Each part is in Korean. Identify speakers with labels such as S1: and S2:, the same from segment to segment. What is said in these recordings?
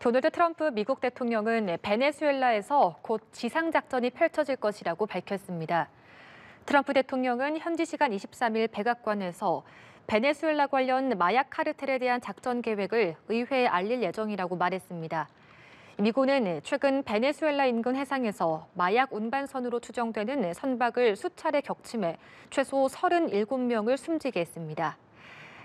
S1: 도널드 트럼프 미국 대통령은 베네수엘라에서 곧 지상작전이 펼쳐질 것이라고 밝혔습니다. 트럼프 대통령은 현지 시간 23일 백악관에서 베네수엘라 관련 마약 카르텔에 대한 작전 계획을 의회에 알릴 예정이라고 말했습니다. 미군은 최근 베네수엘라 인근 해상에서 마약 운반선으로 추정되는 선박을 수차례 격침해 최소 37명을 숨지게 했습니다.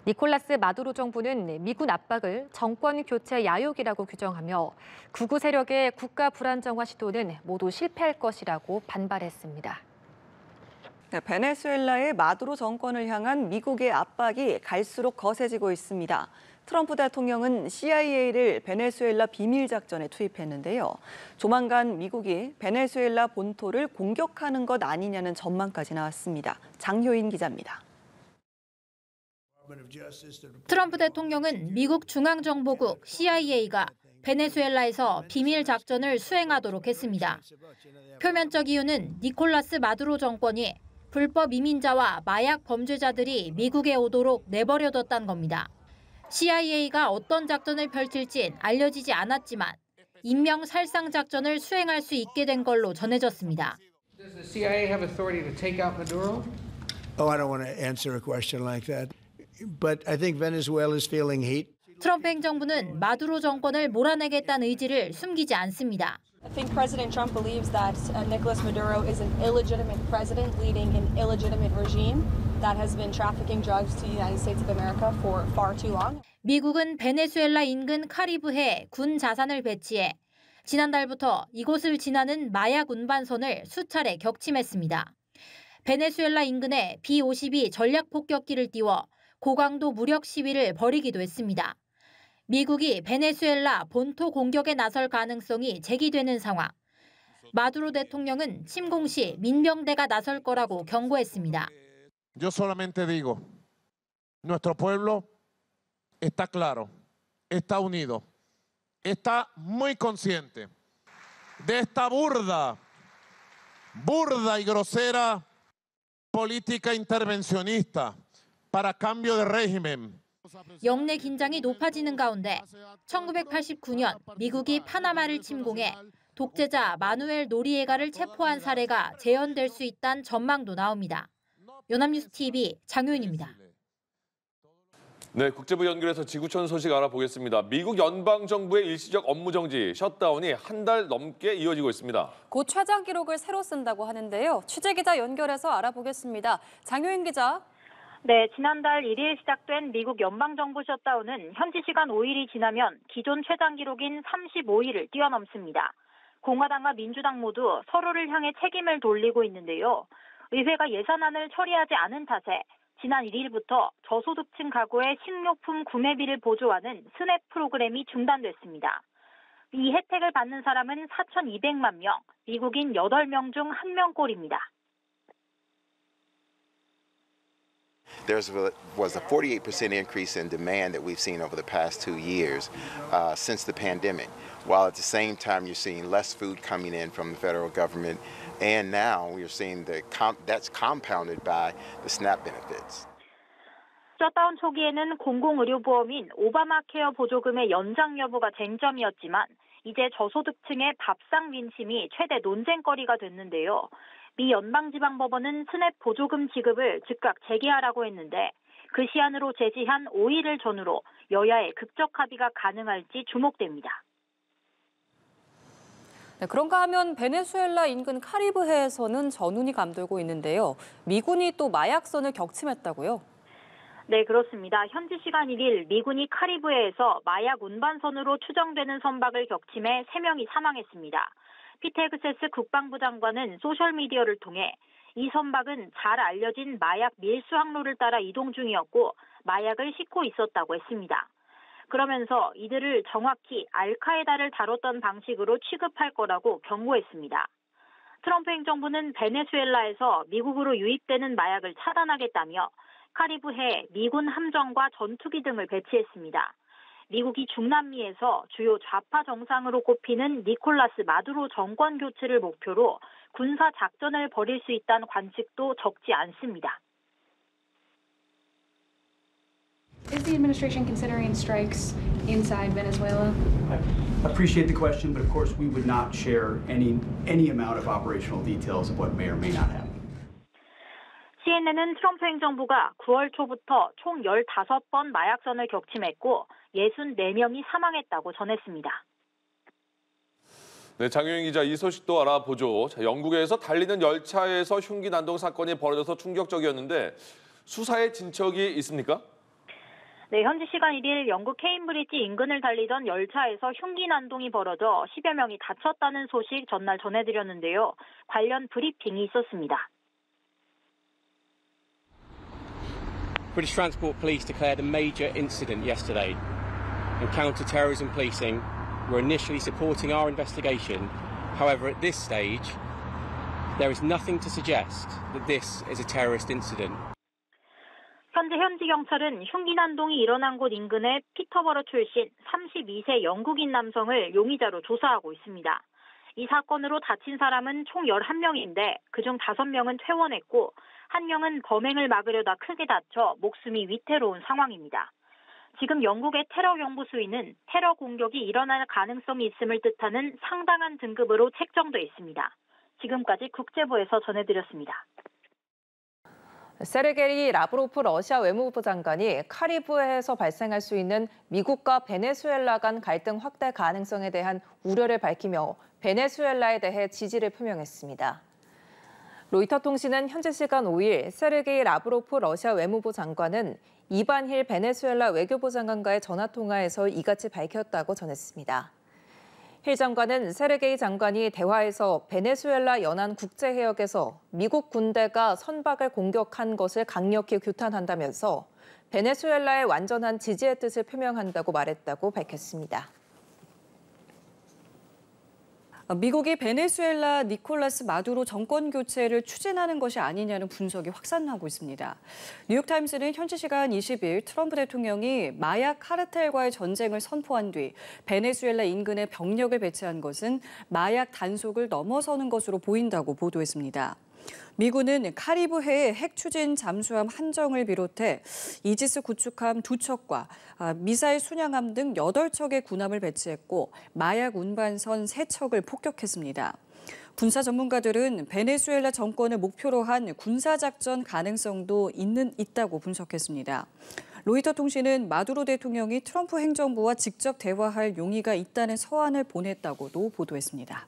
S1: 니콜라스 마두로 정부는 미군 압박을 정권 교체 야욕이라고 규정하며 극우 세력의 국가 불안정화 시도는 모두 실패할 것이라고 반발했습니다.
S2: 네, 베네수엘라의 마두로 정권을 향한 미국의 압박이 갈수록 거세지고 있습니다. 트럼프 대통령은 CIA를 베네수엘라 비밀작전에 투입했는데요. 조만간 미국이 베네수엘라 본토를 공격하는 것 아니냐는 전망까지 나왔습니다. 장효인 기자입니다.
S3: 트럼프 대통령은 미국 중앙정보국 CIA가 베네수엘라에서 비밀 작전을 수행하도록 했습니다. 표면적 이유는 니콜라스 마두로 정권이 불법 이민자와 마약 범죄자들이 미국에 오도록 내버려뒀다는 겁니다. CIA가 어떤 작전을 펼칠진 알려지지 않았지만 인명 살상 작전을 수행할 수 있게 된 걸로 전해졌습니다.
S4: Does the CIA have authority to take out Maduro?
S5: Oh, I don't want to answer a question like that. But I think Venezuela is feeling heat.
S3: 트럼프 행정부는 마두로 정권을 몰아내겠다는 의지를 숨기지 않습니다.
S6: I think President Trump believes that Nicolas Maduro is an illegitimate president leading an illegitimate regime that has been trafficking drugs to the United States of America for far too long.
S3: 미국은 베네수엘라 인근 카리브해에 군 자산을 배치해 지난달부터 이곳을 지나는 마약 운반선을 수차례 격침했습니다. 베네수엘라 인근에 B-52 전략 폭격기를 띄워 고강도 무력 시위를 벌이기도 했습니다. 미국이 베네수엘라 본토 공격에 나설 가능성이 제기되는 상황. 마두로 대통령은 침공 시 민병대가 나설 거라고 경고했습니다.
S7: Yo solamente digo, nuestro pueblo está claro, está unido, está muy consciente de esta burda y grosera política intervencionista para cambio de régimen.
S3: 영내 긴장이 높아지는 가운데 1989년 미국이 파나마를 침공해 독재자 마누엘 노리에가를 체포한 사례가 재현될 수 있다는 전망도 나옵니다. 연합뉴스 TV 장효인입니다.
S8: 네, 국제부 연결해서 지구촌 소식 알아보겠습니다. 미국 연방정부의 일시적 업무 정지, 셧다운이 한 달 넘게 이어지고 있습니다.
S9: 곧 최장 기록을 새로 쓴다고 하는데요. 취재기자 연결해서 알아보겠습니다. 장효인 기자.
S10: 네, 지난달 1일 시작된 미국 연방정부 셧다운은 현지 시간 5일이 지나면 기존 최장 기록인 35일을 뛰어넘습니다. 공화당과 민주당 모두 서로를 향해 책임을 돌리고 있는데요. 의회가 예산안을 처리하지 않은 탓에 지난 1일부터 저소득층 가구의 식료품 구매비를 보조하는 스냅 프로그램이 중단됐습니다. 이 혜택을 받는 사람은 4,200만 명, 미국인 8명 중 1명꼴입니다.
S11: There was a 48% increase in demand that we've seen over the past 2 years since the pandemic, while at the same time you're seeing less food coming in from the federal government, and now we're seeing that's compounded by the SNAP benefits.
S10: 셧다운 초기에는 공공의료보험인 오바마 케어 보조금의 연장 여부가 쟁점이었지만 이제 저소득층의 밥상 민심이 최대 논쟁거리가 됐는데요. 미 연방지방법원은 스냅 보조금 지급을 즉각 재개하라고 했는데 그 시한으로 제시한 5일을 전후로 여야의 극적 합의가 가능할지 주목됩니다.
S9: 네, 그런가 하면 베네수엘라 인근 카리브해에서는 전운이 감돌고 있는데요. 미군이 또 마약선을 격침했다고요?
S10: 네, 그렇습니다. 현지 시간 1일 미군이 카리브해에서 마약 운반선으로 추정되는 선박을 격침해 3명이 사망했습니다. 피트 헤그세스 국방부 장관은 소셜미디어를 통해 이 선박은 잘 알려진 마약 밀수 항로를 따라 이동 중이었고 마약을 싣고 있었다고 했습니다. 그러면서 이들을 정확히 알카에다를 다뤘던 방식으로 취급할 거라고 경고했습니다. 트럼프 행정부는 베네수엘라에서 미국으로 유입되는 마약을 차단하겠다며 카리브해에 미군 함정과 전투기 등을 배치했습니다. 미국이 중남미에서 주요 좌파 정상으로 꼽히는 니콜라스 마두로 정권 교체를 목표로 군사 작전을 벌일 수 있다는 관측도 적지 않습니다.
S12: Is the administration considering strikes inside Venezuela? appreciate the question, but of course we would not share any amount of operational details of what may or may not happen.
S10: CNN은 트럼프 행정부가 9월 초부터 총 15번 마약선을 격침했고 64명이 사망했다고 전했습니다.
S8: 네, 장효영 기자, 이 소식도 알아보죠. 자, 영국에서 달리는 열차에서 흉기 난동 사건이 벌어져서 충격적이었는데 수사에 진척이 있습니까?
S10: 네, 현지 시간 1일 영국 케임브리지 인근을 달리던 열차에서 흉기 난동이 벌어져 10여 명이 다쳤다는 소식 전날 전해드렸는데요. 관련 브리핑이 있었습니다.
S13: British Transport Police declared a major incident yesterday, and counter-terrorism policing were initially supporting our investigation. However, at this stage, there is nothing to suggest that this is a terrorist incident.
S10: 현지 경찰은 흉기 난동이 일어난 곳 인근의 피터버러 출신 32세 영국인 남성을 용의자로 조사하고 있습니다. 이 사건으로 다친 사람은 총 11명인데 그중 5명은 퇴원했고 1명은 범행을 막으려다 크게 다쳐 목숨이 위태로운 상황입니다. 지금 영국의 테러 경보 수위는 테러 공격이 일어날 가능성이 있음을 뜻하는 상당한 등급으로 책정돼 있습니다. 지금까지 국제부에서 전해드렸습니다.
S14: 세르게이 라브로프 러시아 외무부 장관이 카리브해에서 발생할 수 있는 미국과 베네수엘라 간 갈등 확대 가능성에 대한 우려를 밝히며 베네수엘라에 대해 지지를 표명했습니다. 로이터 통신은 현지 시간 5일 세르게이 라브로프 러시아 외무부 장관은 이반힐 베네수엘라 외교부 장관과의 전화통화에서 이같이 밝혔다고 전했습니다. 힐 장관은 세르게이 장관이 대화에서 베네수엘라 연안 국제해역에서 미국 군대가 선박을 공격한 것을 강력히 규탄한다면서 베네수엘라의 완전한 지지의 뜻을 표명한다고 말했다고 밝혔습니다.
S2: 미국이 베네수엘라 니콜라스 마두로 정권 교체를 추진하는 것이 아니냐는 분석이 확산하고 있습니다. 뉴욕타임스는 현지 시간 20일 트럼프 대통령이 마약 카르텔과의 전쟁을 선포한 뒤 베네수엘라 인근에 병력을 배치한 것은 마약 단속을 넘어서는 것으로 보인다고 보도했습니다. 미군은 카리브해의 핵 추진 잠수함 한 정을 비롯해 이지스 구축함 2척과 미사일 순양함 등 8척의 군함을 배치했고 마약 운반선 3척을 폭격했습니다. 군사 전문가들은 베네수엘라 정권을 목표로 한 군사작전 가능성도 있다고 분석했습니다. 로이터 통신은 마두로 대통령이 트럼프 행정부와 직접 대화할 용의가 있다는 서한을 보냈다고도 보도했습니다.